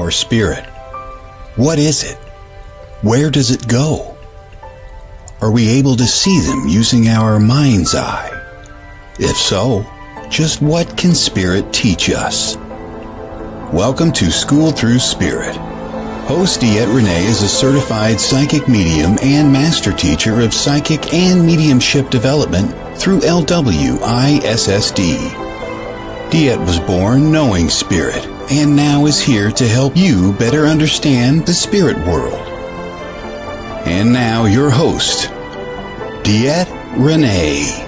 our spirit? What is it? Where does it go? Are we able to see them using our mind's eye? If so, just what can spirit teach us? Welcome to School Through Spirit. Host DeEtte Renee is a certified psychic medium and master teacher of psychic and mediumship development through LWISSD. DeEtte was born knowing spirit and now is here to help you better understand the spirit world. And now your host, DeEtte Renee.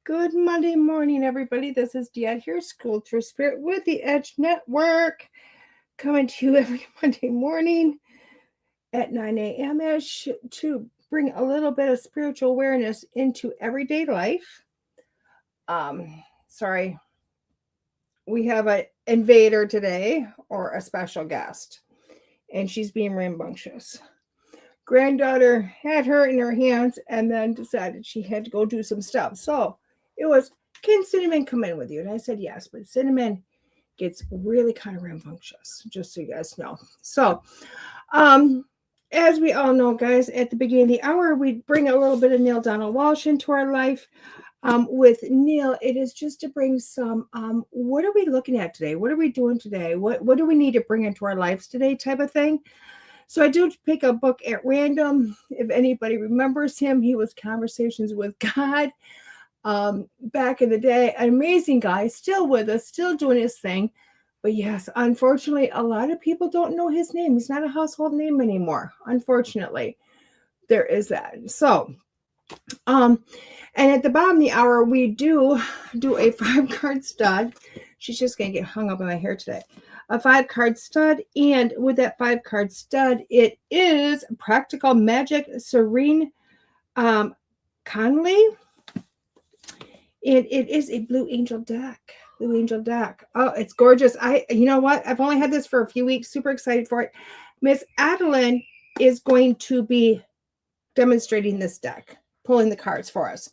Good Monday morning, everybody. This is DeEtte here, School Through Spirit with the Edge Network, coming to you every Monday morning at 9 a.m.-ish to bring a little bit of spiritual awareness into everyday life. Sorry, we have an invader today, or a special guest, and she's being rambunctious. Granddaughter had her in her hands and then decided she had to go do some stuff. So it was, can Cinnamon come in with you? And I said yes, but Cinnamon gets really kind of rambunctious, just so you guys know. So, as we all know, guys, at the beginning of the hour, we bring a little bit of Neil Donald Walsh into our life. With Neil, it is just to bring some, what are we looking at today? What are we doing today? What do we need to bring into our lives today type of thing? So I do pick a book at random. If anybody remembers him, he was Conversations with God. Back in the day, an amazing guy, still with us, still doing his thing. But yes, unfortunately, a lot of people don't know his name. He's not a household name anymore. Unfortunately, there is that. So, and at the bottom of the hour, we do a 5-card stud. She's just going to get hung up in my hair today. A 5-card stud. And with that 5-card stud, it is Practical Magic Serene Conneeley. And it is a Blue Angel deck. Blue Angel deck. Oh, it's gorgeous. You know what? I've only had this for a few weeks. Super excited for it. Miss Adeline is going to be demonstrating this deck, pulling the cards for us.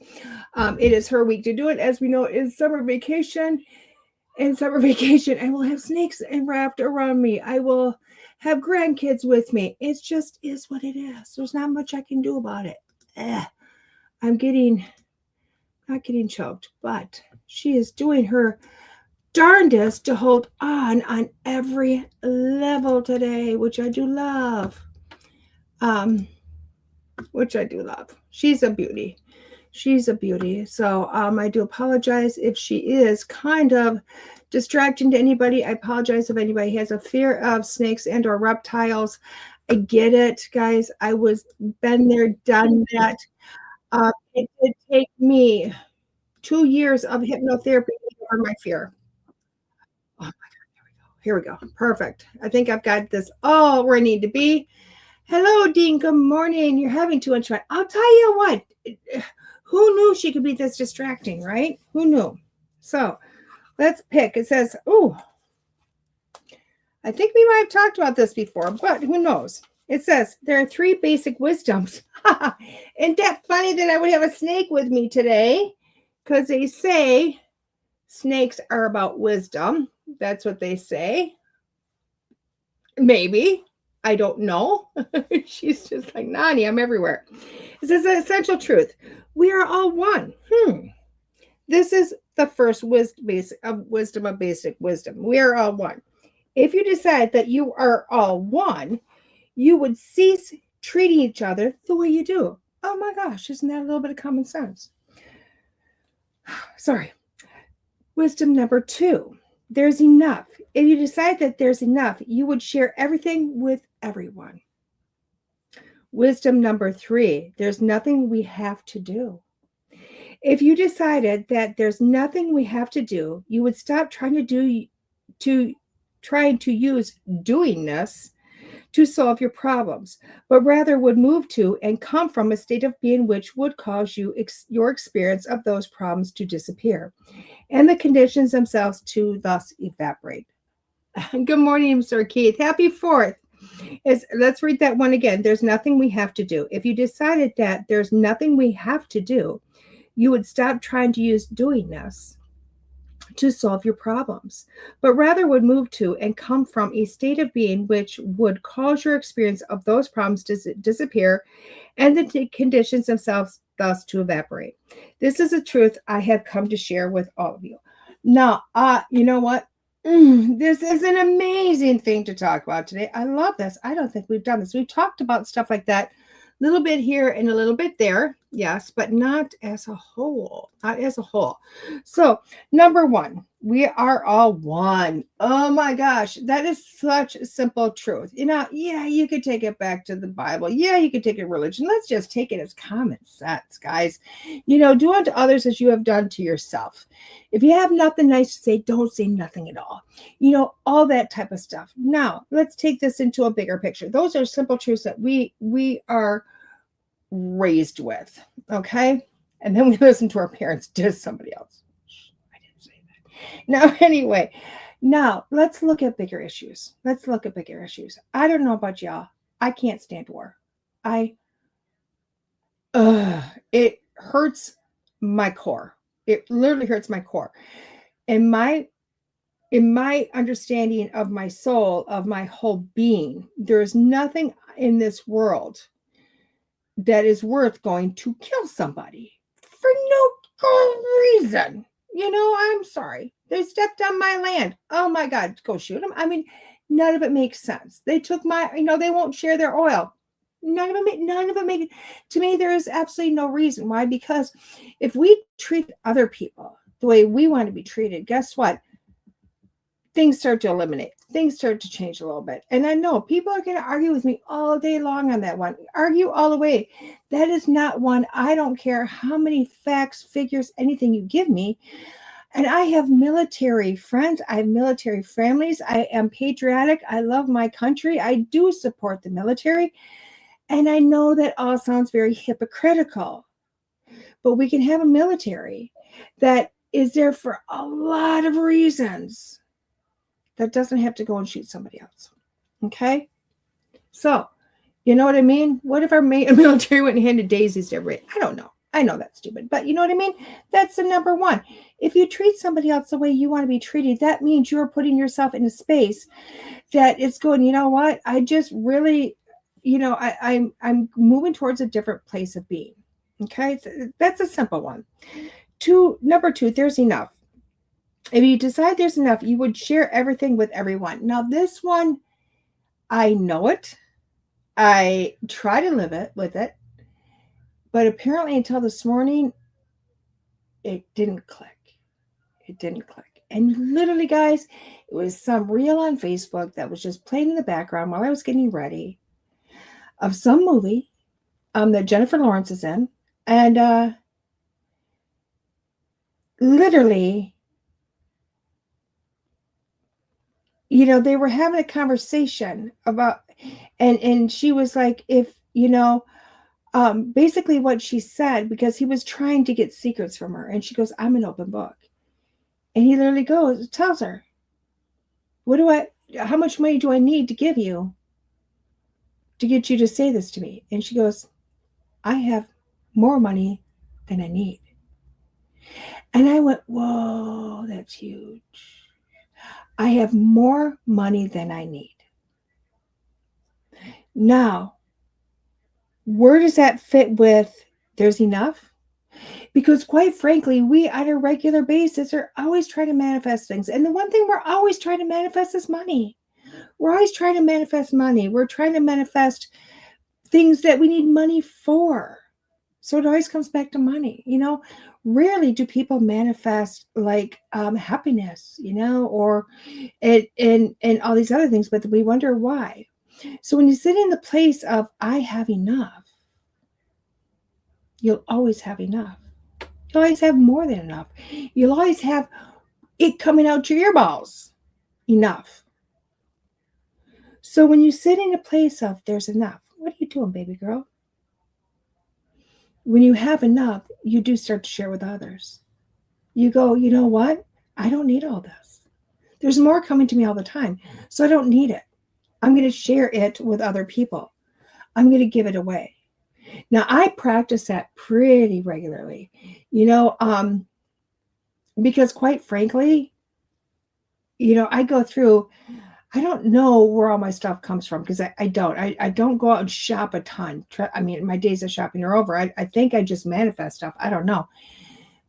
It is her week to do it. As we know, it's summer vacation. And summer vacation, I will have snakes wrapped around me. I will have grandkids with me. It just is what it is. There's not much I can do about it. I'm not getting choked, but she is doing her darndest to hold on every level today, which I do love. She's a beauty. So I do apologize if she is kind of distracting to anybody. I apologize if anybody has a fear of snakes and or reptiles. I get it, guys. I was been there, done that. It did take me 2 years of hypnotherapy to get over my fear. Oh my God, here we go. Perfect. I think I've got this all where I need to be. Hello, Dean. Good morning. You're having too much fun. I'll tell you what. Who knew she could be this distracting, right? Who knew? So let's pick. It says, I think we might have talked about this before, but who knows? It says there are 3 basic wisdoms. Isn't that funny that I would have a snake with me today? Because they say snakes are about wisdom. That's what they say. Maybe. I don't know. She's just like, Nani, I'm everywhere. It says an essential truth. We are all one. This is the first wisdom of basic wisdom. We are all one. If you decide that you are all one, you would cease treating each other the way you do. Oh my gosh, isn't that a little bit of common sense? Sorry. Wisdom number 2, there's enough. If you decide that there's enough, you would share everything with everyone. Wisdom number 3, there's nothing we have to do. If you decided that there's nothing we have to do, you would stop trying to use doingness to solve your problems, but rather would move to and come from a state of being which would cause you your experience of those problems to disappear and the conditions themselves to thus evaporate. Good morning, Sir Keith. Happy 4th. Let's read that one again. There's nothing we have to do. If you decided that there's nothing we have to do, you would stop trying to use doingness to solve your problems, but rather would move to and come from a state of being which would cause your experience of those problems to disappear and the conditions themselves thus to evaporate. This is a truth I have come to share with all of you. Now, you know what? This is an amazing thing to talk about today. I love this. I don't think we've done this. We've talked about stuff like that a little bit here and a little bit there. Yes, but not as a whole. Not as a whole. So, number one, we are all one. Oh my gosh, that is such a simple truth. Yeah, you could take it back to the Bible. Yeah, you could take it religion. Let's just take it as common sense, guys. Do unto others as you have done to yourself. If you have nothing nice to say, don't say nothing at all. All that type of stuff. Now, let's take this into a bigger picture. Those are simple truths that we are raised with, okay? And then we listen to our parents diss somebody else. I didn't say that. Now, anyway, now let's look at bigger issues. I don't know about y'all. I can't stand war. It hurts my core. It literally hurts my core. In my understanding of my soul, of my whole being, there is nothing in this world that is worth going to kill somebody for no good reason. I'm sorry. They stepped on my land. Oh my God, go shoot them. I mean, none of it makes sense. They took my, they won't share their oil. None of it make to me, there is absolutely no reason why, because if we treat other people the way we want to be treated, guess what? Things start to eliminate. Things start to change a little bit. And I know people are going to argue with me all day long on that one. Argue all the way. That is not one. I don't care how many facts, figures, anything you give me. And I have military friends. I have military families. I am patriotic. I love my country. I do support the military. And I know that all sounds very hypocritical. But we can have a military that is there for a lot of reasons. That doesn't have to go and shoot somebody else. Okay? So, you know what I mean? What if our military went and handed daisies to everybody? I don't know. I know that's stupid. But you know what I mean? That's the number one. If you treat somebody else the way you want to be treated, that means you're putting yourself in a space that is going, you know what? I just really, I'm moving towards a different place of being. Okay? So that's a simple one. Number two, there's enough. If you decide there's enough, you would share everything with everyone. Now, this one, I know it. I try to live with it. But apparently until this morning, it didn't click. And literally, guys, it was some reel on Facebook that was just playing in the background while I was getting ready of some movie that Jennifer Lawrence is in. And literally, they were having a conversation about, and she was like, if, basically what she said, because he was trying to get secrets from her. And she goes, I'm an open book. And he literally tells her, how much money do I need to give you to get you to say this to me? And she goes, I have more money than I need. And I went, whoa, that's huge. I have more money than I need. Now, where does that fit with there's enough? Because quite frankly, we on a regular basis are always trying to manifest things. And the one thing we're always trying to manifest is money. We're always trying to manifest money. We're trying to manifest things that we need money for. So it always comes back to money. Rarely do people manifest like happiness, or and all these other things, but we wonder why. So when you sit in the place of I have enough, you'll always have enough. You'll always have more than enough. You'll always have it coming out your earballs enough. So when you sit in a place of there's enough, what are you doing, baby girl? When you have enough, you do start to share with others. You go, you know what? I don't need all this. There's more coming to me all the time, so I don't need it. I'm going to share it with other people. I'm going to give it away. Now, I practice that pretty regularly, because quite frankly, I go through, I don't know where all my stuff comes from because I don't. I don't go out and shop a ton. I mean, my days of shopping are over. I think I just manifest stuff. I don't know.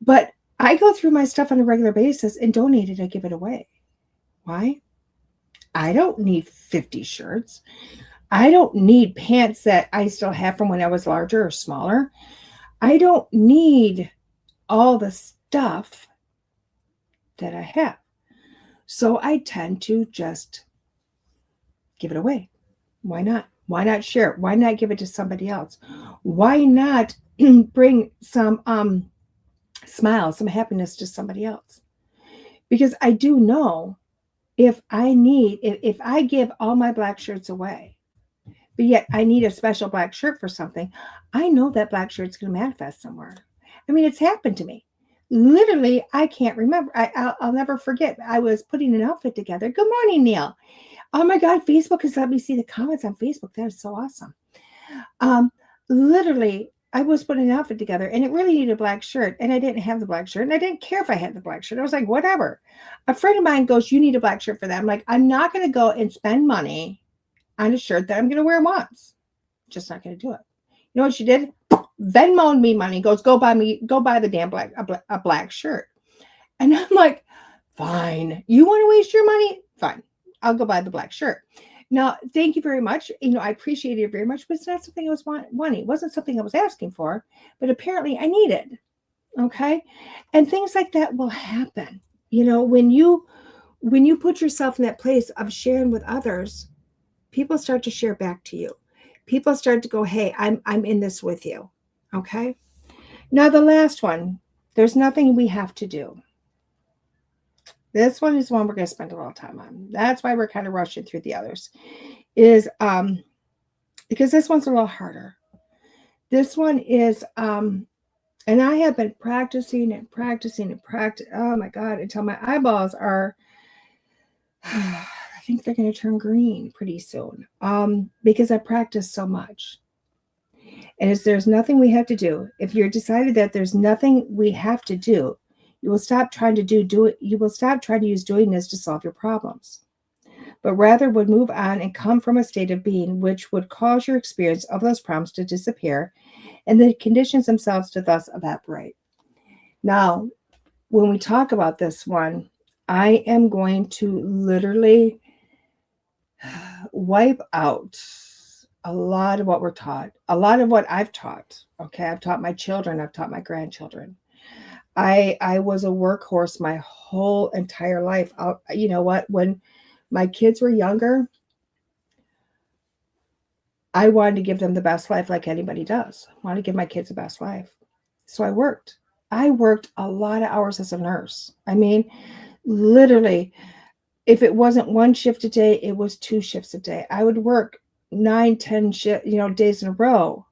But I go through my stuff on a regular basis and donate it. I give it away. Why? I don't need 50 shirts. I don't need pants that I still have from when I was larger or smaller. I don't need all the stuff that I have. So I tend to just give it away. Why not? Why not share it? Why not give it to somebody else? Why not bring some smile, some happiness to somebody else? Because I do know if I give all my black shirts away, but yet I need a special black shirt for something, I know that black shirt's going to manifest somewhere. I mean, it's happened to me. Literally, I can't remember. I'll never forget. I was putting an outfit together. Good morning, Neil. Oh my God, Facebook has let me see the comments on Facebook. That is so awesome. Literally, I was putting an outfit together and it really needed a black shirt. And I didn't have the black shirt. And I didn't care if I had the black shirt. I was like, whatever. A friend of mine goes, you need a black shirt for that. I'm like, I'm not going to go and spend money on a shirt that I'm going to wear once. Just not going to do it. You know what she did? Venmoed me money. Goes, go buy the damn black shirt. And I'm like, fine. You want to waste your money? Fine. I'll go buy the black shirt. Now, thank you very much. I appreciate it very much, but it's not something I was wanting. It wasn't something I was asking for, but apparently I needed. Okay. And things like that will happen. When you put yourself in that place of sharing with others, people start to share back to you. People start to go, hey, I'm in this with you. Okay. Now, the last one, there's nothing we have to do. This one is one we're going to spend a little time on. That's why we're kind of rushing through the others, is because this one's a little harder. This one is, and I have been practicing. Oh my God, until my eyeballs are, I think they're going to turn green pretty soon, because I practice so much. And there's nothing we have to do. If you're decided that there's nothing we have to do, you will stop trying to do it. You will stop trying to use doingness to solve your problems, but rather would move on and come from a state of being which would cause your experience of those problems to disappear and the conditions themselves to thus evaporate. Now, when we talk about this one, I am going to literally wipe out a lot of what we're taught, a lot of what I've taught. Okay, I've taught my children, I've taught my grandchildren. I was a workhorse my whole entire life. You know what? When my kids were younger, I wanted to give them the best life like anybody does. I wanted to give my kids the best life. So I worked. I worked a lot of hours as a nurse. I mean, literally, if it wasn't one shift a day, it was 2 shifts a day. I would work 9, 10 days in a row,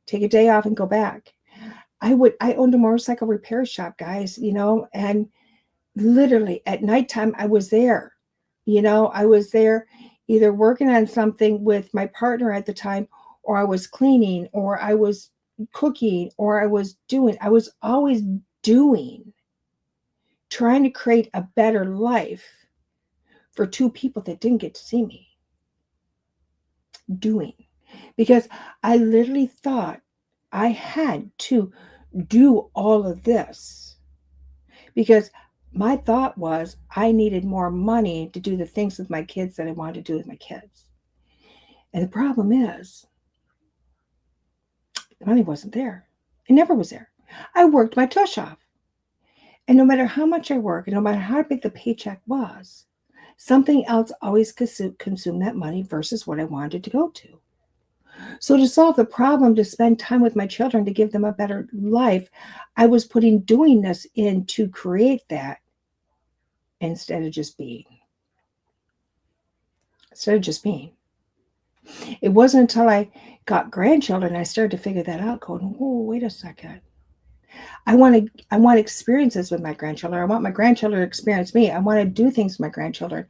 take a day off and go back. I owned a motorcycle repair shop, guys, and literally at nighttime, I was there. I was there either working on something with my partner at the time, or I was cleaning, or I was cooking, or I was always doing, trying to create a better life for 2 people that didn't get to see me. Doing. Because I literally thought I had to do all of this because my thought was I needed more money to do the things with my kids that I wanted to do with my kids. And the problem is the money wasn't there. It never was there. I worked my tush off. And no matter how much I worked, and no matter how big the paycheck was, something else always consumed that money versus what I wanted to go to. So to solve the problem, to spend time with my children, to give them a better life, I was putting doingness in to create that instead of just being. It wasn't until I got grandchildren I started to figure that out, going, oh, wait a second. I want experiences with my grandchildren. I want my grandchildren to experience me. I want to do things with my grandchildren.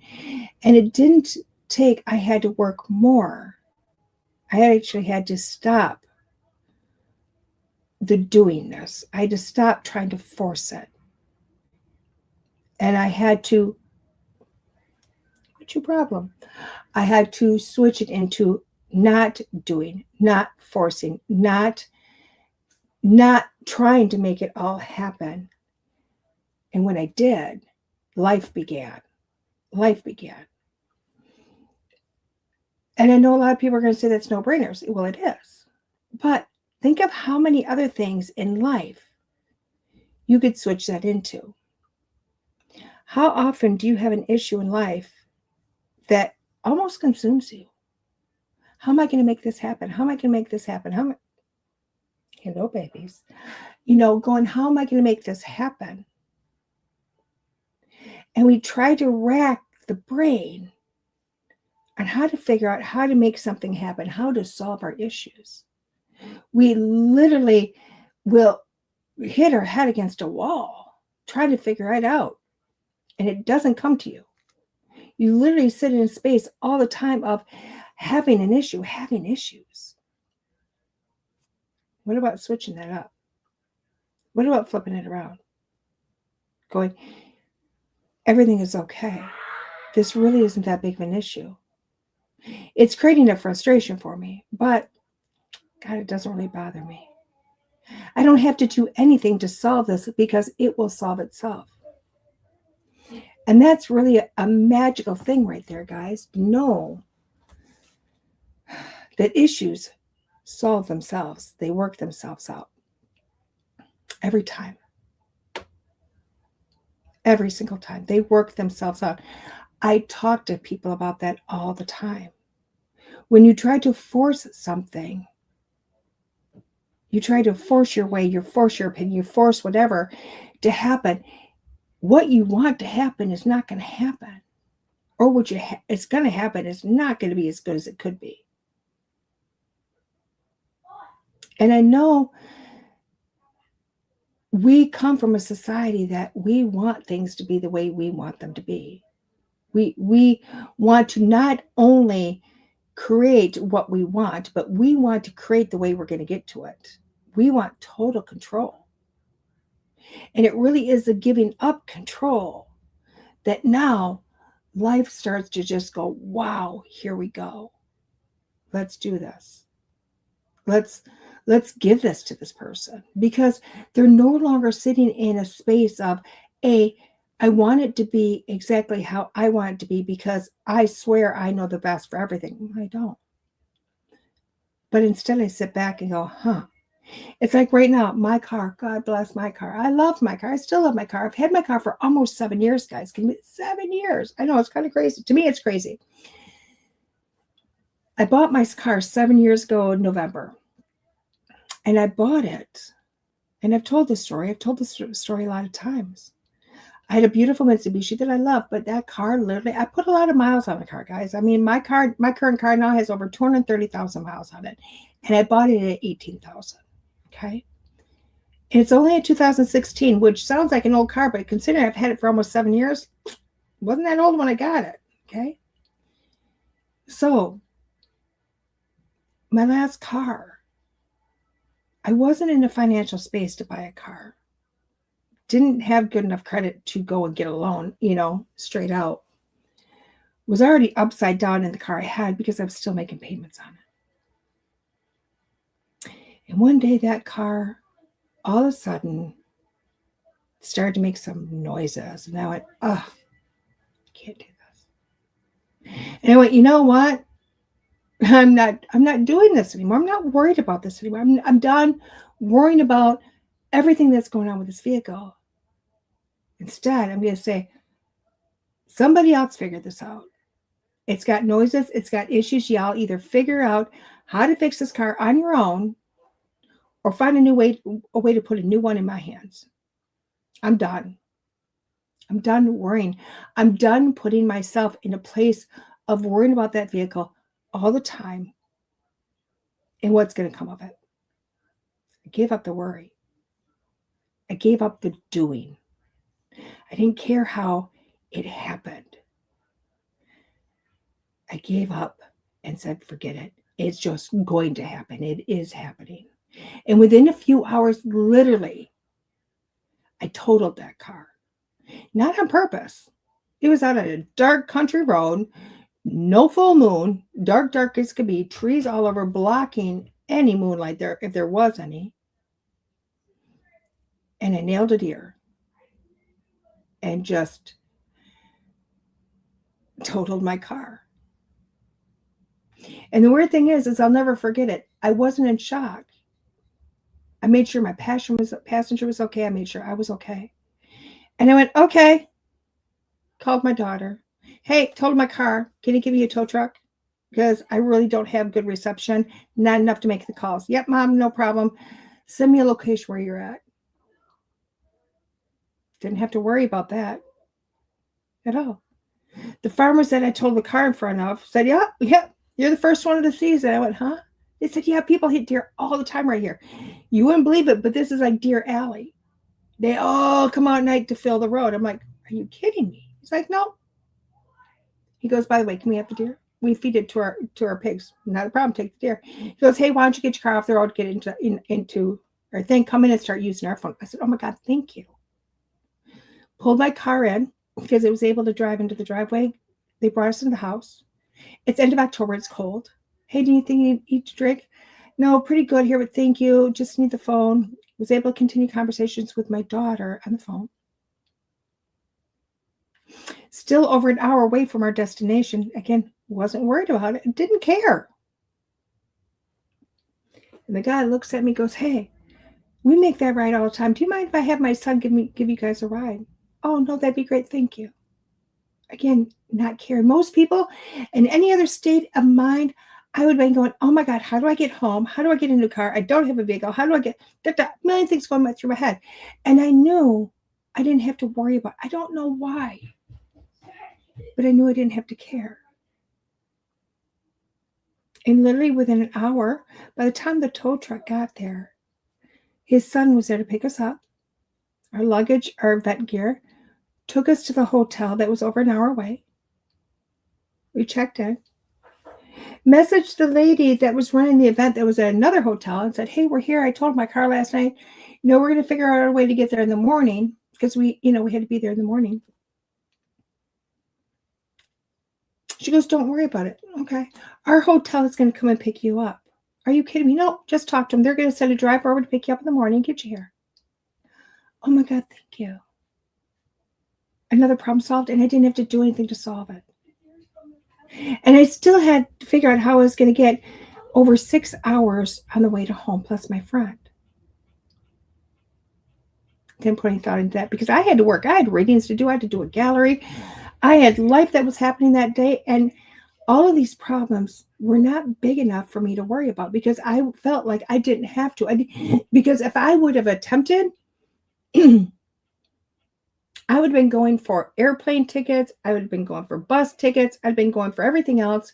And it didn't take, I had to work more. I actually had to stop the doingness. I had to stop trying to force it. And I had to, what's your problem? I had to switch it into not doing, not forcing, not trying to make it all happen. And when I did, life began. Life began. And I know a lot of people are going to say that's no-brainers. Well, it is. But think of how many other things in life you could switch that into. How often do you have an issue in life that almost consumes you? How am I going to make this happen? How am I going to make this happen? Hello, babies. Going, how am I going to make this happen? And we try to rack the brain on how to figure out how to make something happen, how to solve our issues. We literally will hit our head against a wall, trying to figure it out. And it doesn't come to you. You literally sit in a space all the time of having an issue, having issues. What about switching that up? What about flipping it around? Going, everything is okay. This really isn't that big of an issue. It's creating a frustration for me, but God, it doesn't really bother me. I don't have to do anything to solve this because it will solve itself. And that's really a magical thing right there, guys. Know that issues solve themselves. They work themselves out. Every time. Every single time. They work themselves out. I talk to people about that all the time. When you try to force something, you try to force your way, you force your opinion, you force whatever to happen, what you want to happen is not going to happen. Or what it's going to happen is not going to be as good as it could be. And I know we come from a society that we want things to be the way we want them to be. We want to not only create what we want, but we want to create the way we're going to get to it. We want total control. And it really is the giving up control that now life starts to just go, wow, here we go. Let's do this. Let's give this to this person, because they're no longer sitting in a space of, I want it to be exactly how I want it to be because I swear I know the best for everything. I don't. But instead I sit back and go, It's like right now, my car, God bless my car. I love my car. I still love my car. I've had my car for almost 7 years, guys. 7 years. I know, it's kind of crazy. To me, it's crazy. I bought my car 7 years ago in November. And I bought it. And I've told this story. I've told this story a lot of times. I had a beautiful Mitsubishi that I love, but that car literally, I put a lot of miles on the car, guys. I mean, my current car now has over 230,000 miles on it. And I bought it at 18,000. Okay. And it's only a 2016, which sounds like an old car, but considering I've had it for almost 7 years, wasn't that old when I got it. Okay. So my last car, I wasn't in a financial space to buy a car. Didn't have good enough credit to go and get a loan, straight out. Was already upside down in the car I had because I was still making payments on it. And one day that car, all of a sudden, started to make some noises. And I went, I can't do this. And I went, you know what? I'm not doing this anymore. I'm not worried about this anymore. I'm done worrying about everything that's going on with this vehicle. Instead, I'm going to say, somebody else figured this out. It's got noises. It's got issues. Y'all either figure out how to fix this car on your own or find a way to put a new one in my hands. I'm done. I'm done worrying. I'm done putting myself in a place of worrying about that vehicle all the time and what's going to come of it. I gave up the worry. I gave up the doing. I didn't care how it happened. I gave up and said, forget it. It's just going to happen. It is happening. And within a few hours, literally, I totaled that car. Not on purpose. It was on a dark country road, no full moon, dark as could be, trees all over, blocking any moonlight there, if there was any. And I nailed a deer and just totaled my car. And the weird thing is I'll never forget it. I wasn't in shock. I made sure my passenger was okay. I made sure I was okay. And I went, okay. Called my daughter. Hey, totaled my car. Can you give me a tow truck? Because I really don't have good reception. Not enough to make the calls. Yep, Mom, no problem. Send me a location where you're at. Didn't have to worry about that at all. The farmers that I told the car in front of said, yeah, you're the first one of the season. I went, huh? They said, yeah, people hit deer all the time right here. You wouldn't believe it, but this is like Deer Alley. They all come out at night to fill the road. I'm like, are you kidding me? He's like, no. He goes, by the way, can we have the deer? We feed it to our pigs. Not a problem. Take the deer. He goes, hey, why don't you get your car off the road, get into our thing, come in and start using our phone. I said, oh my God, thank you. Pulled my car in because it was able to drive into the driveway. They brought us in the house. It's end of October. It's cold. Hey, do you think you need to eat to drink? No, pretty good here, but thank you. Just need the phone. Was able to continue conversations with my daughter on the phone. Still over an hour away from our destination. Again, wasn't worried about it. Didn't care. And the guy looks at me, goes, hey, we make that ride all the time. Do you mind if I have my son give you guys a ride? Oh, no, that'd be great. Thank you. Again, not caring. Most people in any other state of mind, I would have been going, oh my God, how do I get home? How do I get into a car? I don't have a vehicle. How do I get a million things going through my head? And I knew I didn't have to worry about it. I don't know why, but I knew I didn't have to care. And literally within an hour, by the time the tow truck got there, his son was there to pick us up, our luggage, our vet gear, took us to the hotel that was over an hour away. We checked in. Messaged the lady that was running the event that was at another hotel and said, hey, we're here. I totaled my car last night. We're going to figure out a way to get there in the morning because we had to be there in the morning. She goes, don't worry about it. Okay. Our hotel is going to come and pick you up. Are you kidding me? No, just talk to them. They're going to send a driver over to pick you up in the morning and get you here. Oh my God, thank you. Another problem solved, and I didn't have to do anything to solve it. And I still had to figure out how I was going to get over 6 hours on the way to home, plus my friend. Didn't put any thought into that because I had to work. I had readings to do. I had to do a gallery. I had life that was happening that day. And all of these problems were not big enough for me to worry about because I felt like I didn't have to. Because if I would have attempted, I would have been going for airplane tickets. I would have been going for bus tickets. I'd been going for everything else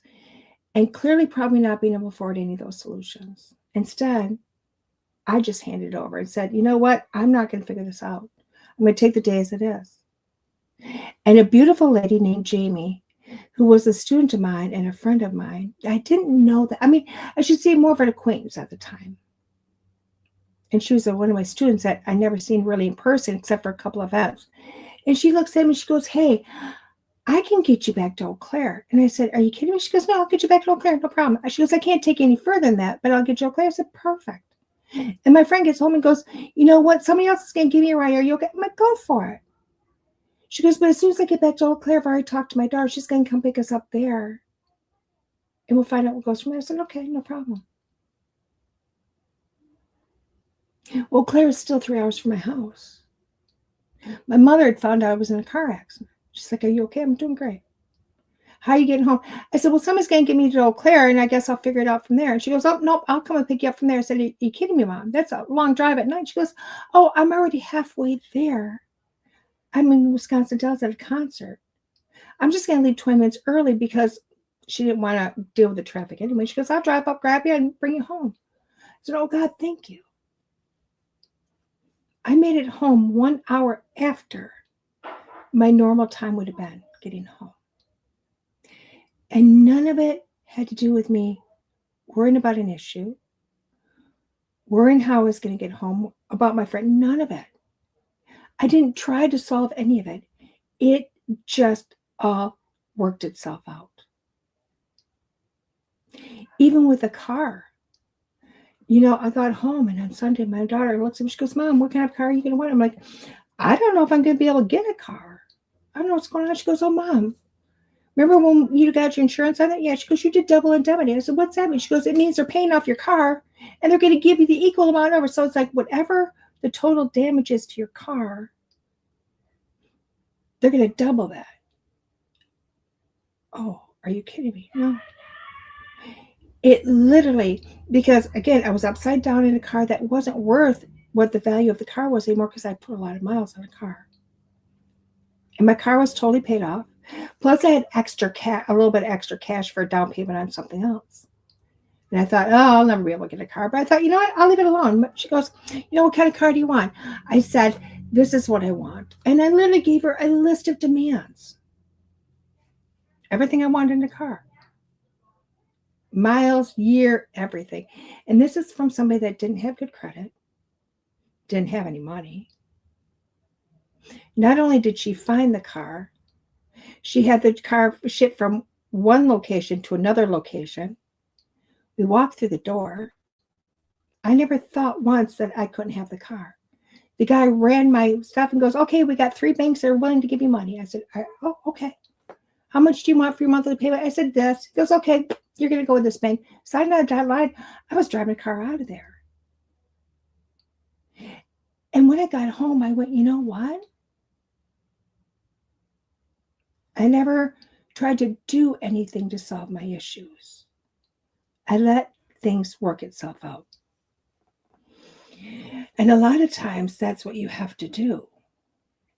and clearly probably not being able to afford any of those solutions. Instead, I just handed it over and said, you know what? I'm not going to figure this out. I'm going to take the day as it is. And a beautiful lady named Jamie, who was a student of mine and a friend of mine, I didn't know that. I mean, I should say more of an acquaintance at the time. And she was one of my students that I never seen really in person except for a couple of events. And she looks at me, she goes, hey, I can get you back to Eau Claire. And I said, are you kidding me? She goes, no, I'll get you back to Eau Claire, no problem. She goes, I can't take you any further than that, but I'll get you Eau Claire. I said, perfect. And my friend gets home and goes, you know what? Somebody else is going to give me a ride. Are you okay? I'm like, go for it. She goes, but as soon as I get back to Eau Claire, I've already talked to my daughter. She's going to come pick us up there. And we'll find out what goes from there. I said, okay, no problem. Eau Claire is still 3 hours from my house. My mother had found out I was in a car accident. She's like, are you okay? I'm doing great. How are you getting home? I said, well, somebody's going to get me to Eau Claire, and I guess I'll figure it out from there. And she goes, oh, nope, I'll come and pick you up from there. I said, are you kidding me, Mom? That's a long drive at night. She goes, oh, I'm already halfway there. I'm in Wisconsin Dells at a concert. I'm just going to leave 20 minutes early because she didn't want to deal with the traffic anyway. She goes, I'll drive up, grab you, and bring you home. I said, oh, God, thank you. I made it home 1 hour after my normal time would have been getting home. And none of it had to do with me worrying about an issue, worrying how I was going to get home, about my friend, none of it. I didn't try to solve any of it. It just all worked itself out. Even with the car. I got home and on Sunday, my daughter looks at me, she goes, Mom, what kind of car are you going to want? I'm like, I don't know if I'm going to be able to get a car. I don't know what's going on. She goes, oh, Mom, remember when you got your insurance on it? Yeah. She goes, you did double indemnity. I said, what's that mean? She goes, it means they're paying off your car and they're going to give you the equal amount over. So it's like whatever the total damage is to your car, they're going to double that. Oh, are you kidding me? No. It literally, because again, I was upside down in a car that wasn't worth what the value of the car was anymore because I put a lot of miles on the car. And my car was totally paid off. Plus I had a little bit extra cash for a down payment on something else. And I thought, oh, I'll never be able to get a car. But I thought, you know what? I'll leave it alone. She goes, what kind of car do you want? I said, this is what I want. And I literally gave her a list of demands. Everything I wanted in a car. Miles, year, everything. And this is from somebody that didn't have good credit, didn't have any money. Not only did she find the car, she had the car shipped from one location to another location. We walked through the door. I never thought once that I couldn't have the car. The guy ran my stuff and goes, okay, we got 3 banks that are willing to give you money. I said, oh, okay. How much do you want for your monthly payment? I said, this. He goes, okay, you're going to go with this bank. So I was driving a car out of there. And when I got home, I went, you know what? I never tried to do anything to solve my issues. I let things work itself out. And a lot of times that's what you have to do.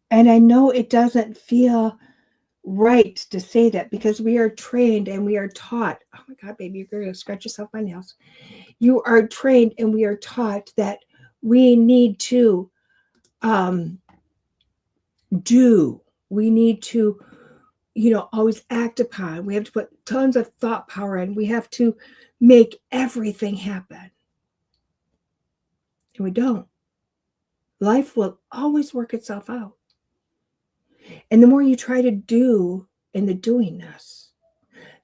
And I know it doesn't feel right to say that because we are trained and we are taught. Oh my God, baby, you're going to scratch yourself by nails. You are trained and we are taught that we need to we need to, always act upon. We have to put tons of thought power in. We have to make everything happen. And we don't. Life will always work itself out. And the more you try to do in the doingness,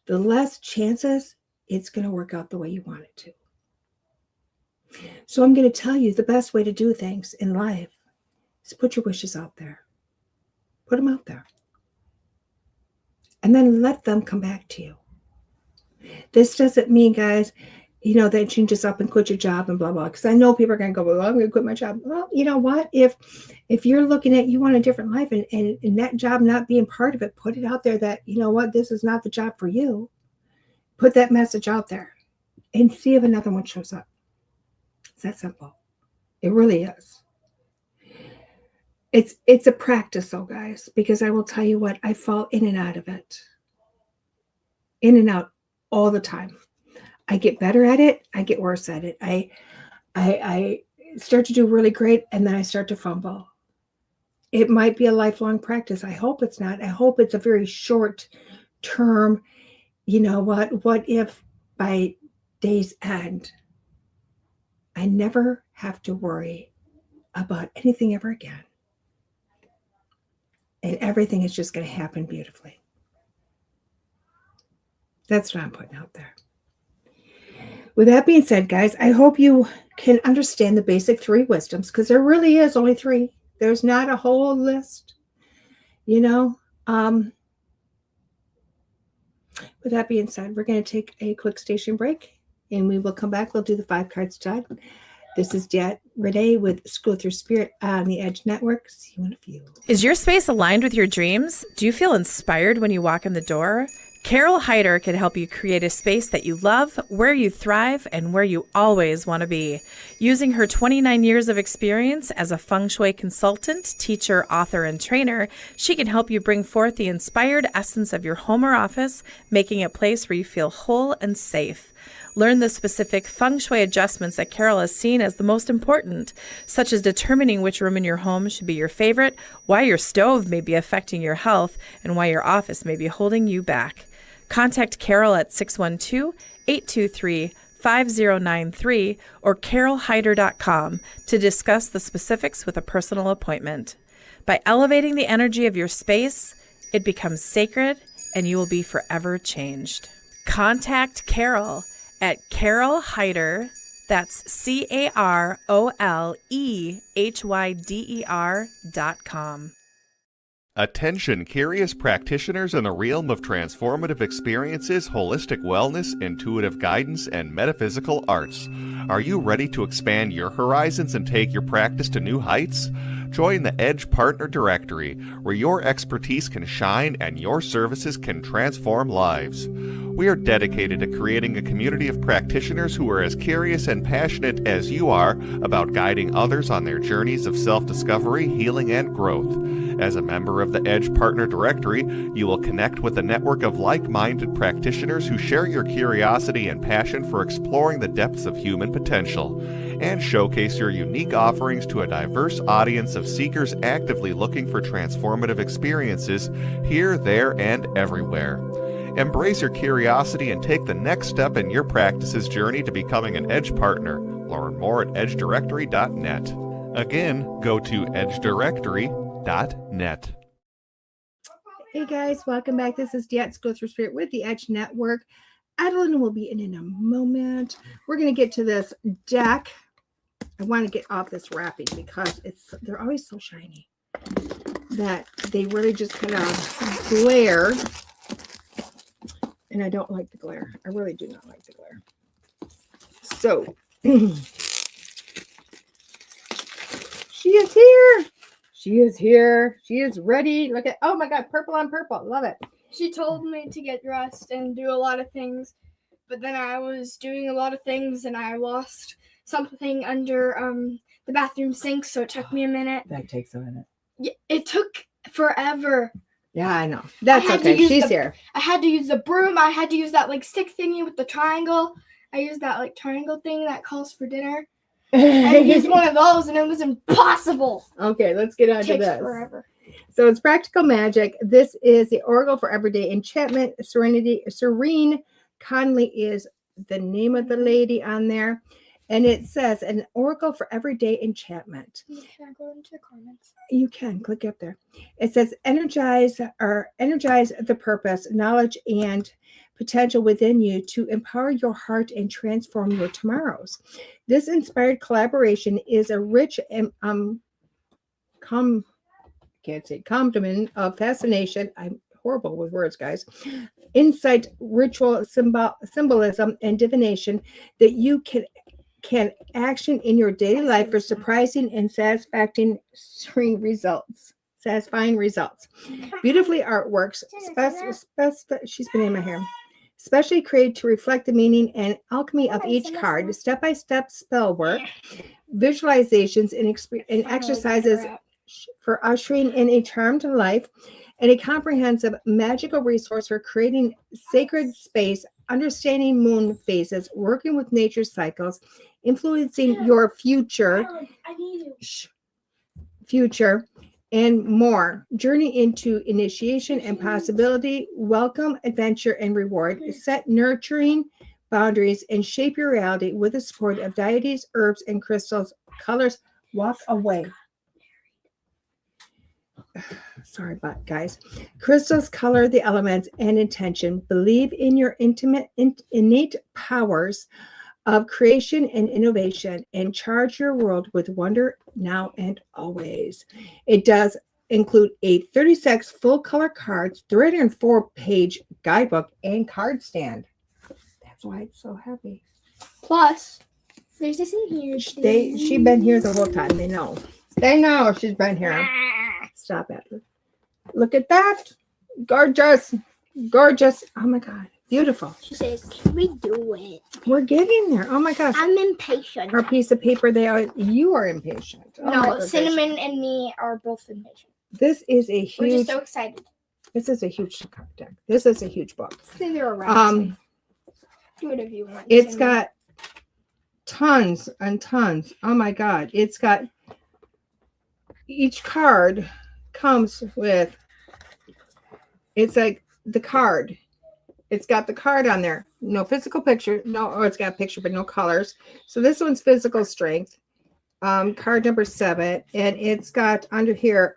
the less chances it's going to work out the way you want it to. So I'm going to tell you the best way to do things in life is put your wishes out there. Put them out there. And then let them come back to you. This doesn't mean, guys, that you just up and quit your job and blah, blah. Because I know people are going to go, well, I'm going to quit my job. Well, you know what? If you're looking at, you want a different life and that job not being part of it, put it out there that, this is not the job for you. Put that message out there and see if another one shows up. It's that simple. It really is. It's a practice, though, guys, because I will tell you what, I fall in and out of it. In and out all the time. I get better at it. I get worse at it. I start to do really great, and then I start to fumble. It might be a lifelong practice. I hope it's not. I hope it's a very short term. What if by day's end, I never have to worry about anything ever again? And everything is just going to happen beautifully. That's what I'm putting out there. With that being said, guys, I hope you can understand the basic 3 wisdoms, because there really is only 3. There's not a whole list, With that being said, we're going to take a quick station break, and we will come back. We'll do the 5 cards stud. This is DeEtte Renee with School Through Spirit on the Edge Network. See you in a few. Is your space aligned with your dreams? Do you feel inspired when you walk in the door? Carol Hyder can help you create a space that you love, where you thrive, and where you always want to be. Using her 29 years of experience as a feng shui consultant, teacher, author, and trainer, she can help you bring forth the inspired essence of your home or office, making a place where you feel whole and safe. Learn the specific feng shui adjustments that Carol has seen as the most important, such as determining which room in your home should be your favorite, why your stove may be affecting your health, and why your office may be holding you back. Contact Carol at 612-823-5600. 888-888-5093 or carolhyder.com to discuss the specifics with a personal appointment. By elevating the energy of your space, it becomes sacred and you will be forever changed. Contact Carol at Carol Hyder, that's CarolEhyder.com. Attention, curious practitioners in the realm of transformative experiences, holistic wellness, intuitive guidance, and metaphysical arts. Are you ready to expand your horizons and take your practice to new heights? Join the Edge Partner Directory, where your expertise can shine and your services can transform lives. We are dedicated to creating a community of practitioners who are as curious and passionate as you are about guiding others on their journeys of self-discovery, healing, and growth. As a member of the Edge Partner Directory, you will connect with a network of like-minded practitioners who share your curiosity and passion for exploring the depths of human potential, and showcase your unique offerings to a diverse audience of seekers actively looking for transformative experiences here, there, and everywhere. Embrace your curiosity and take the next step in your practice's journey to becoming an Edge Partner. Learn more at edgedirectory.net. Again, go to edgedirectory.net. Hey guys, welcome back. This is DeEtte Go Through Spirit with the Edge Network. Adeline will be in a moment. We're going to get to this deck. I want to get off this wrapping because they're always so shiny that they really just kind of glare. And I don't like the glare. I really do not like the glare. So, she is here. She is here. She is ready. Look at, oh my God, purple on purple. Love it. She told me to get dressed and do a lot of things, but then I was doing a lot of things and I lost something under the bathroom sink, so it took me a minute. That takes a minute. Yeah, it took forever. Yeah, I know. That's okay. She's here. I had to use the broom. I had to use that like stick thingy with the triangle. I used that like triangle thing that calls for dinner. I used one of those and it was impossible. Okay, let's get on to Takes this. forever. So it's practical magic. This is the Oracle for Everyday Enchantment. Serene Conneeley is the name of the lady on there. And it says an Oracle for Everyday Enchantment. Can I go into the comments? You can click up there. It says energize the purpose, knowledge, and potential within you to empower your heart and transform your tomorrows. This inspired collaboration is a rich and complement of fascination. I'm horrible with words, guys. Insight, ritual, symbolism, and divination that you can action in your daily life for surprising and satisfying results. Beautifully artworks, she's been in my hair, specially created to reflect the meaning and alchemy of each card, step-by-step spell work, visualizations, and exercises for ushering in a charmed life, and a comprehensive magical resource for creating sacred space, understanding moon phases, working with nature's cycles, influencing your future, and more. Journey into initiation and possibility, welcome adventure and reward, set nurturing boundaries, and shape your reality with the support of deities, herbs, and crystals. Colors, walk away. Sorry about guys. Crystals color the elements and intention. Believe in your innate powers of creation and innovation and charge your world with wonder now and always. It does include a 36 full color cards, 304-page guidebook, and card stand. That's why it's so heavy. Plus, there's this in here. She's been here the whole time. They know she's been here. Stop it. Look at that. Gorgeous. Oh my God. Beautiful. She says, can we do it? We're getting there. Oh my gosh. I'm impatient. Our piece of paper, you are impatient. Oh no, Cinnamon and me are both impatient. This is a huge. We're just so excited. This is a huge deck. This is a huge book. They're around. Do whatever you want. It's got tons and tons. Oh my God. It's got each card comes with, it's like the card It's got the card on there. No physical picture. No, oh, it's got a picture, but no colors. So this one's physical strength. Card number 7. And it's got under here,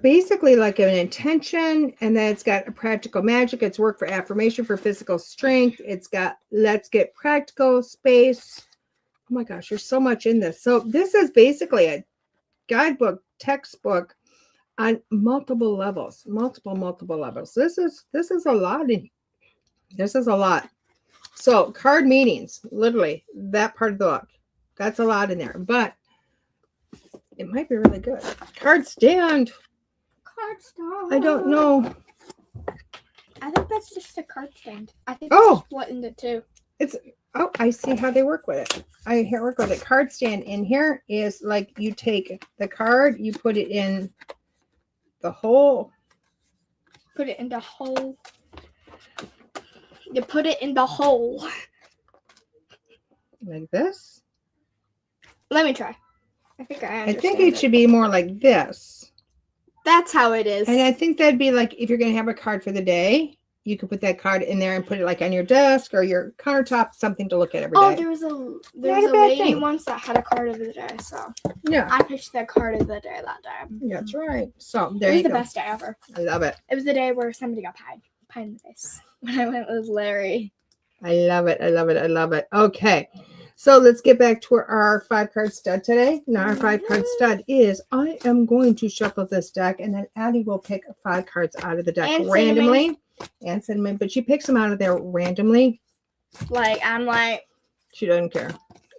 basically like an intention, and then it's got a practical magic. It's work for affirmation for physical strength. It's got let's get practical space. Oh my gosh, there's so much in this. So this is basically a guidebook, textbook on multiple levels, multiple levels. This is a lot. This is a lot. So card meanings, literally that part of the book. That's a lot in there, but it might be really good. Card stand. Card stand. I don't know. I think that's just a card stand. I think Oh. it's split into 2. Oh, I see how they work with it. I work with it. Card stand in here is like you take the card, you put it in the hole. Put it in the hole. You put it in the hole. Like this. Let me try. I think I I understand. think it should be more like this. That's how it is. And I think that'd be like if you're going to have a card for the day, you could put that card in there and put it like on your desk or your countertop, something to look at every day. Oh, there was a bad lady thing. once that had a card of the day, so Yeah, I picked that card of the day that day. that's right. So there It was you the go. best day ever. I love it. It was the day where somebody got pie in the face. When I went with Larry. I love it. I love it. I love it. Okay. So let's get back to our 5-card stud today. Now our 5-card stud is, I am going to shuffle this deck, and then Addie will pick 5 cards out of the deck And randomly. Cinnamon. And Cinnamon, but she picks them out of there randomly. Like, I'm like, She doesn't care.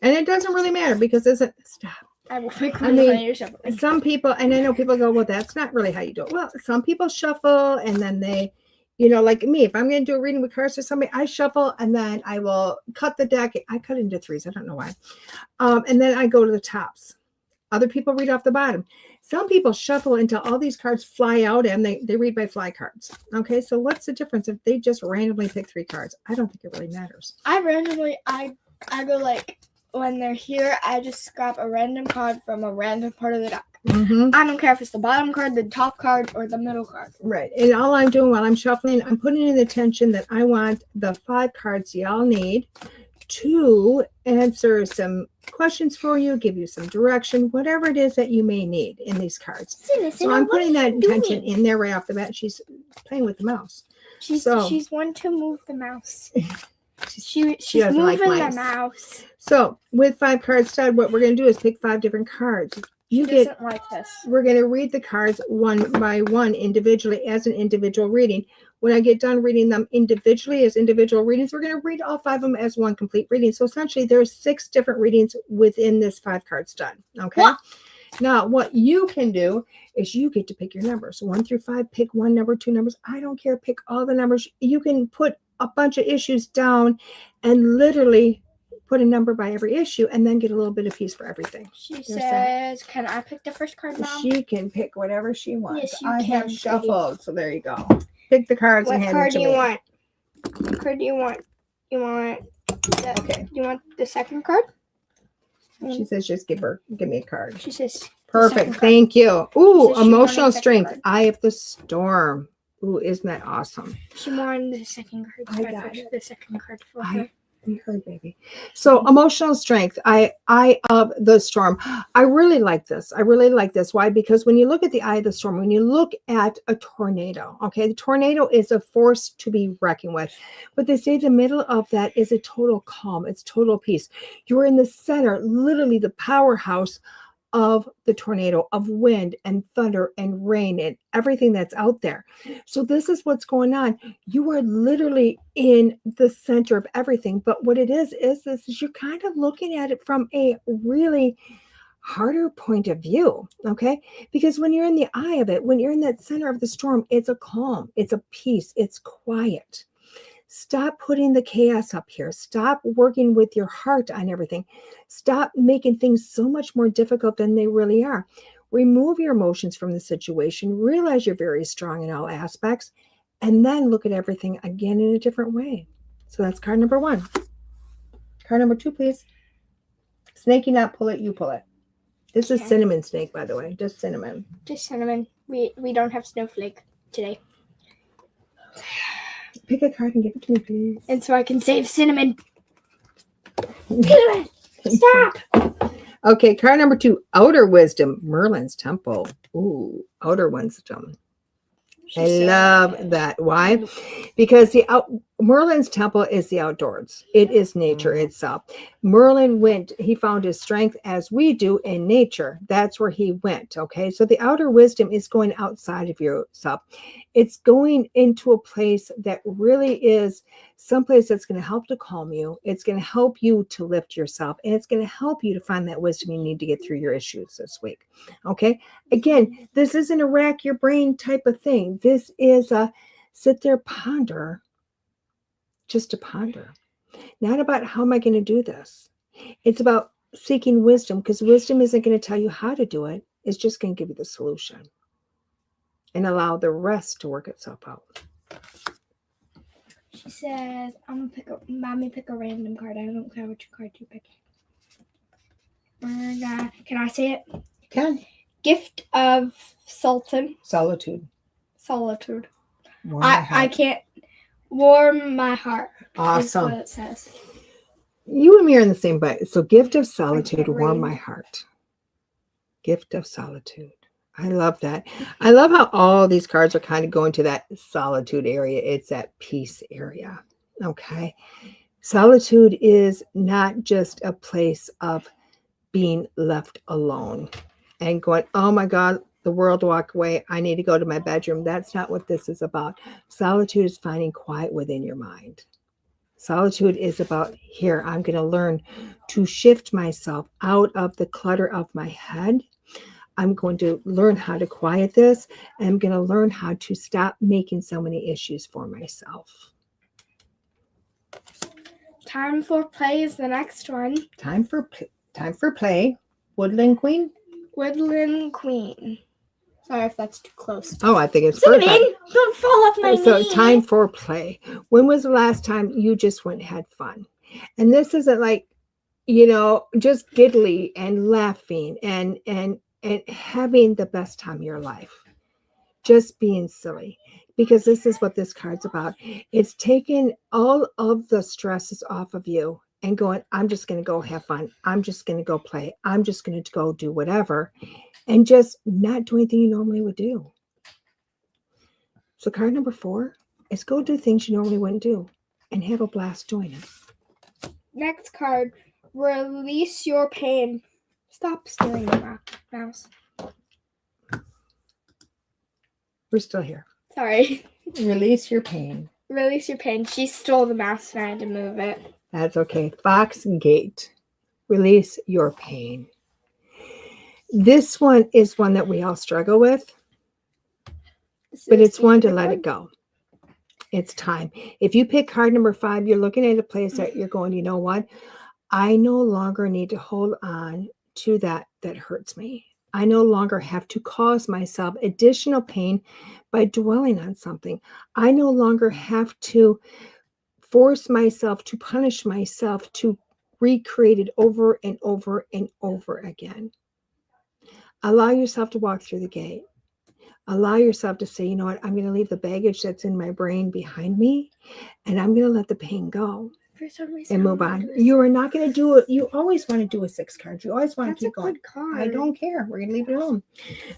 And it doesn't really matter because stop. I will pick I one mean, when you're shuffling. Some people, and I know people go, well, that's not really how you do it. Well, some people shuffle and then they, like me, if I'm going to do a reading with cards for somebody, I shuffle and then I will cut the deck. I cut it into 3s. I don't know why. And then I go to the tops. Other people read off the bottom. Some people shuffle until all these cards fly out and they read by fly cards. Okay, so what's the difference if they just randomly pick 3 cards? I don't think it really matters. I go like, when they're here, I just grab a random card from a random part of the deck. Mm-hmm. I don't care if it's the bottom card, the top card, or the middle card. Right. And all I'm doing while I'm shuffling, I'm putting in the attention that I want the 5 cards y'all need to answer some questions for you, give you some direction, whatever it is that you may need in these cards. So I'm putting that intention in there right off the bat. She's playing with the mouse. She's one to move the mouse. She's doesn't like moving mice. the mouse. So with 5-card stud, what we're going to do is pick 5 different cards. She doesn't like this. We're going to read the cards one by one individually as an individual reading. When I get done reading them individually as individual readings, we're going to read all 5 of them as one complete reading. So essentially there's 6 different readings within this 5-card stud. Okay. What? Now what you can do is you get to pick your numbers 1 through 5, pick 1 number, 2 numbers. I don't care. Pick all the numbers. You can put a bunch of issues down and literally put a number by every issue and then get a little bit of piece for everything. She says, can I pick the first card now? She can pick whatever she wants. Yes, you I can, have shuffled, so there you go. Pick the cards and What hand card them do to you me. want? What card do you want? You want the second card? She says just give me a card. She says Perfect. card. Thank you. Ooh, Says she emotional wanted second strength. card. Eye of the storm. Ooh, isn't that awesome? She wanted the second card. So I I got picked it. the second card for her. You heard, baby. So emotional strength. Eye of the storm. I really like this. Why? Because when you look at the eye of the storm, when you look at a tornado, okay, the tornado is a force to be reckoned with. But they say the middle of that is a total calm. It's total peace. You're in the center, literally the powerhouse of the tornado, of wind and thunder and rain and everything that's out there. So this is what's going on. You are literally in the center of everything. But what it is you're kind of looking at it from a really harder point of view. Okay. Because when you're in the eye of it, when you're in that center of the storm, it's a calm, it's a peace, it's quiet. Stop putting the chaos up here. Stop working with your heart on everything. Stop making things so much more difficult than they really are. Remove your emotions from the situation. Realize you're very strong in all aspects. And then look at everything again in a different way. So that's card number 1. Card number 2, please. Snakey, not pull it, you pull it. This is Okay. cinnamon snake, by the way. Just cinnamon. Just cinnamon. We don't have Snowflake today. Pick a card and give it to me, please. And so I can save Cinnamon. Cinnamon, stop! Okay, card number 2, Outer Wisdom, Merlin's Temple. Ooh, Outer Wisdom. I love that. Why? Because Merlin's temple is the outdoors. It is nature itself. Merlin he found his strength as we do in nature. That's where he went. Okay. So the outer wisdom is going outside of yourself. It's going into a place that really is someplace that's going to help to calm you. It's going to help you to lift yourself, and it's going to help you to find that wisdom you need to get through your issues this week. Okay. Again, this isn't a rack your brain type of thing. This is a sit there, ponder, just to ponder. Not about how am I going to do this? It's about seeking wisdom, because wisdom isn't going to tell you how to do it. It's just going to give you the solution and allow the rest to work itself out. She says, Mommy, pick a random card. I don't care which card you pick. Can I say it? You can. Gift of Solitude. I can't. Warm my heart. Awesome. Is what it says. You and me are in the same boat. So gift of solitude, warm my heart. Gift of solitude. I love that. I love how all these cards are kind of going to that solitude area. It's that peace area. Okay. Solitude is not just a place of being left alone and going, oh my God, the world walk away. I need to go to my bedroom. That's not what this is about. Solitude is finding quiet within your mind. Solitude is about, here, I'm going to learn to shift myself out of the clutter of my head. I'm going to learn how to quiet this. And I'm going to learn how to stop making so many issues for myself. Time for play is the next one. Time for play. Woodland Queen. Woodland Queen. Sorry if that's too close. Oh, I think it's Cinnamon, perfect. don't fall off my knee. So time for play. When was the last time you just went and had fun? And this isn't like, just giggly and laughing and having the best time of your life. Just being silly. Because this is what this card's about. It's taking all of the stresses off of you and going, I'm just going to go have fun. I'm just going to go play. I'm just going to go do whatever. And just not do anything you normally would do. So card number 4 is go do things you normally wouldn't do and have a blast doing it. Next card, release your pain. Stop stealing the mouse. We're still here. Sorry. Release your pain. Release your pain. She stole the mouse and I had to move it. That's okay. Fox Gate. Release your pain. This one is one that we all struggle with, but it's one to let it go. It's time. If you pick card number 5, you're looking at a place that you're going, you know what? I no longer need to hold on to that hurts me. I no longer have to cause myself additional pain by dwelling on something. I no longer have to force myself to punish myself to recreate it over and over and over again. Allow yourself to walk through the gate. Allow yourself to say, you know what, I'm going to leave the baggage that's in my brain behind me, and I'm going to let the pain go For some reason, and move on. You are not going to do it. You always want to do a 6 card. You always want to keep going. Good card. I don't care. We're going to leave it alone.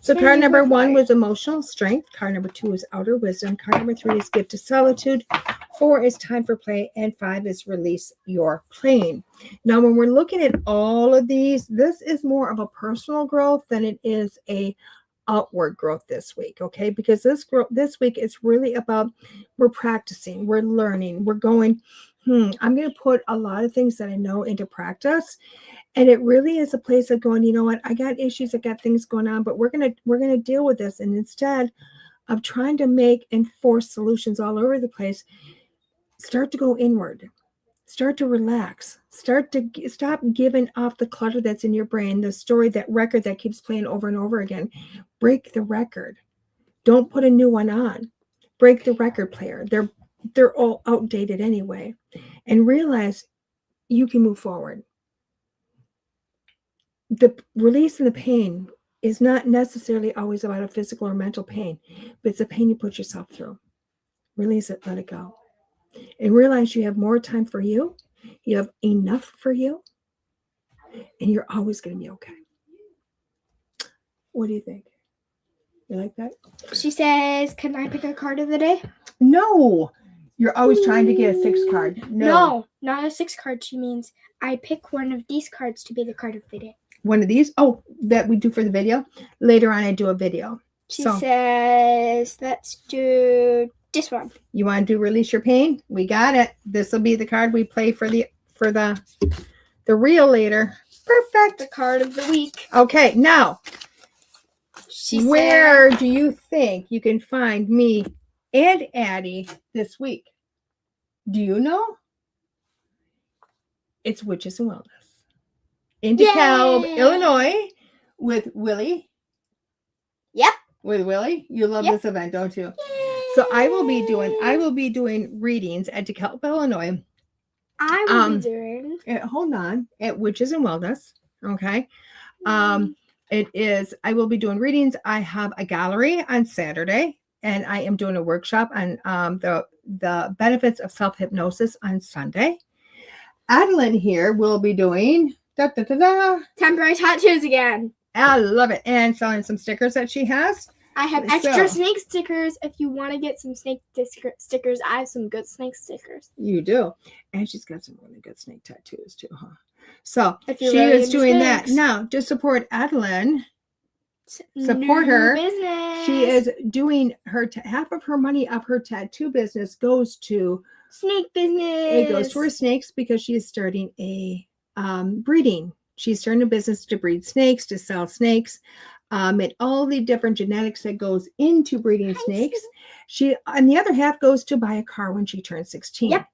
So card number 1 was emotional strength. Card number 2 is outer wisdom. Card number 3 is gift of solitude. 4 is time for play. And 5 is release your pain. Now, when we're looking at all of these, this is more of a personal growth than it is a outward growth this week. Okay. Because this week is really about, we're practicing, we're learning, we're going, I'm going to put a lot of things that I know into practice. And it really is a place of going, you know what, I got issues, I got things going on, but we're going to deal with this. And instead of trying to make and force solutions all over the place, start to go inward, start to relax, stop giving off the clutter that's in your brain, the story, that record that keeps playing over and over again. Break the record. Don't put a new one on. Break the record player. They're all outdated anyway. And realize you can move forward. The release and the pain is not necessarily always about a physical or mental pain, but it's a pain you put yourself through. Release it, let it go. And realize you have more time for you. You have enough for you. And you're always going to be okay. What do you think? You like that? She says, can I pick a card of the day? No. You're always trying to get a 6 card. No, not a 6 card. She means I pick one of these cards to be the card of the day. One of these? Oh, that we do for the video? Later on, I do a video. She says, let's do this one. You want to do Release Your Pain? We got it. This will be the card we play for the reel later. Perfect. The card of the week. Okay, now, where do you think you can find me and Addie this week? Do you know? It's Witches and Wellness in DeKalb, Illinois, with Willie. Yep. With Willie. You love this event, don't you? Yay. So I will be doing readings at DeKalb, Illinois. I will be doing. Hold on, at Witches and Wellness. Okay. I will be doing readings. I have a gallery on Saturday, and I am doing a workshop on the benefits of self-hypnosis on Sunday. Adeline here will be doing temporary tattoos again. I love it. And selling some stickers that she has. I have extra snake stickers. If you want to get some snake stickers, I have some good snake stickers. You do. And she's got some really good snake tattoos too, huh? So she really is doing snakes. that. Now, to support Adeline, support her. Business. She is doing her half of her money of her tattoo business goes to snake business. It goes to her snakes because she is starting a breeding. She's starting a business to breed snakes, to sell snakes, and all the different genetics that goes into breeding snakes. And the other half goes to buy a car when she turns 16. Yep.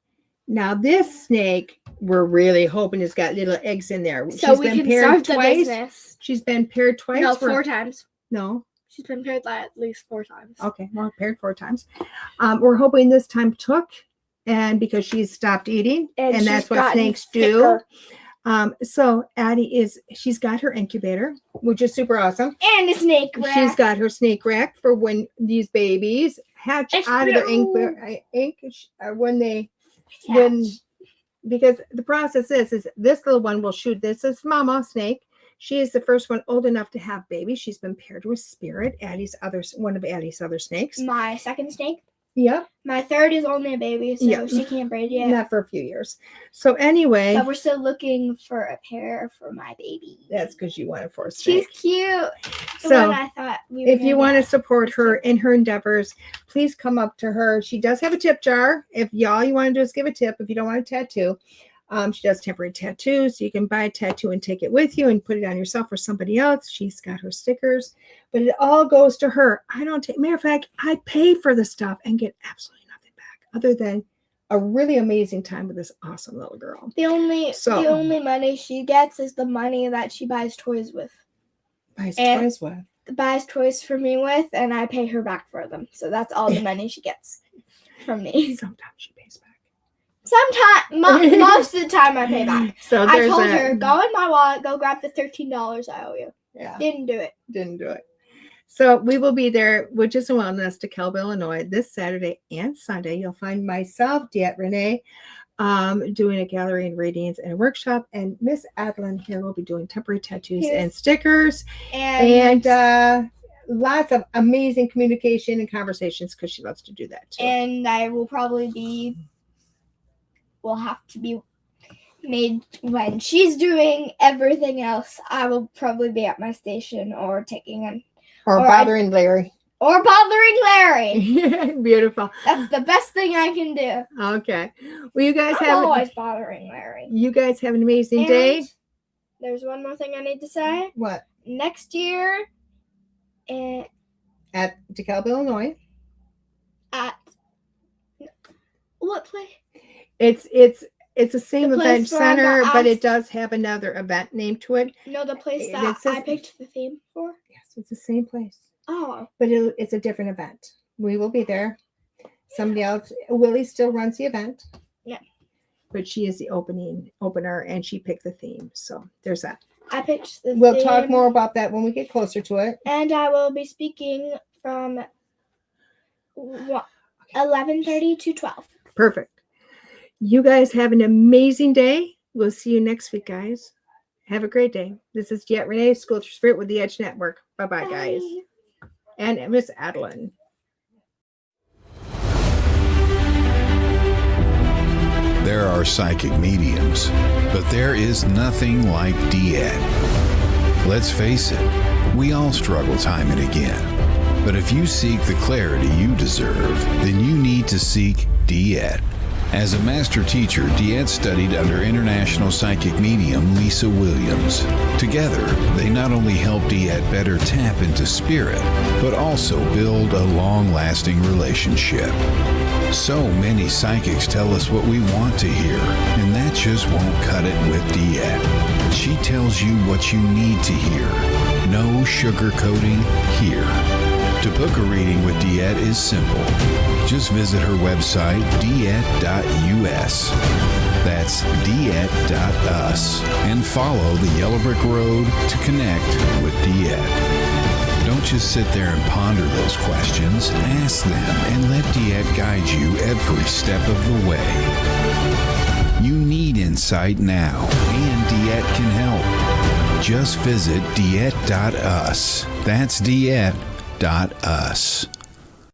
Now this snake, we're really hoping it's got little eggs in there. So she's we been can paired start twice. the business. She's been paired twice. No, 4 times. No. She's been paired at least 4 times. Okay, well, paired 4 times. We're hoping this time took, and because she's stopped eating, and that's what snakes do. So Addie she's got her incubator, which is super awesome. And a snake rack. She's got her snake rack for when these babies hatch out of their because the process is this little one will shoot. This is Mama Snake. She is the first one old enough to have babies. She's been paired with Spirit, one of Addie's other snakes. My second snake. Yep. My third is only a baby, so she can't breed yet. Not for a few years. So anyway. But we're still looking for a pair for my baby. That's because you want it for a snake. She's cute. So I thought if you want to support her in her endeavors, please come up to her. She does have a tip jar. If you want to do is give a tip. If you don't want a tattoo. She does temporary tattoos. So you can buy a tattoo and take it with you and put it on yourself or somebody else. She's got her stickers, but it all goes to her. Matter of fact, I pay for the stuff and get absolutely nothing back other than a really amazing time with this awesome little girl. The only money she gets is the money that she buys toys with. Buys toys for me with, and I pay her back for them. So that's all the money she gets from me. Sometimes she pays back. Sometimes, most of the time I pay back. So I told her, go in my wallet, go grab the $13 I owe you. Yeah. Didn't do it. So we will be there, Witches and Wellness, DeKalb, Illinois, this Saturday and Sunday. You'll find myself, DeEtte Renee, doing a gallery and readings and a workshop. And Miss Adeline here will be doing temporary tattoos and stickers. And lots of amazing communication and conversations because she loves to do that too. And I will have to be made when she's doing everything else. I will probably be at my station or taking bothering Larry. Or bothering Larry. Beautiful. That's the best thing I can do. Okay. Well, you guys always bothering Larry. You guys have an amazing day. There's one more thing I need to say. What? Next year, at DeKalb, Illinois. At what place? It's the same event center, but it does have another event name to it. No, the place that I picked the theme for? Yes, it's the same place. Oh. But it's a different event. We will be there. Somebody else, Willie still runs the event. Yeah. But she is the opener and she picked the theme. So there's that. I pitched the We'll theme, talk more about that when we get closer to it. and I will be speaking from 11:30 to 12. Perfect. You guys have an amazing day. We'll see you next week, guys. Have a great day. This is DeEtte Renee, School to Spirit with the Edge Network. Bye-bye, guys. And Miss Adeline. There are psychic mediums, but there is nothing like DeEtte. Let's face it, we all struggle time and again. But if you seek the clarity you deserve, then you need to seek DeEtte. As a master teacher, DeEtte studied under international psychic medium Lisa Williams. Together, they not only help DeEtte better tap into spirit, but also build a long-lasting relationship. So many psychics tell us what we want to hear, and that just won't cut it with DeEtte. She tells you what you need to hear. No sugarcoating here. To book a reading with DeEtte is simple. Just visit her website, DeEtte.us. That's DeEtte.us. And follow the Yellow Brick Road to connect with DeEtte. Don't just sit there and ponder those questions. Ask them and let DeEtte guide you every step of the way. You need insight now, and DeEtte can help. Just visit DeEtte.us. That's DeEtte.us.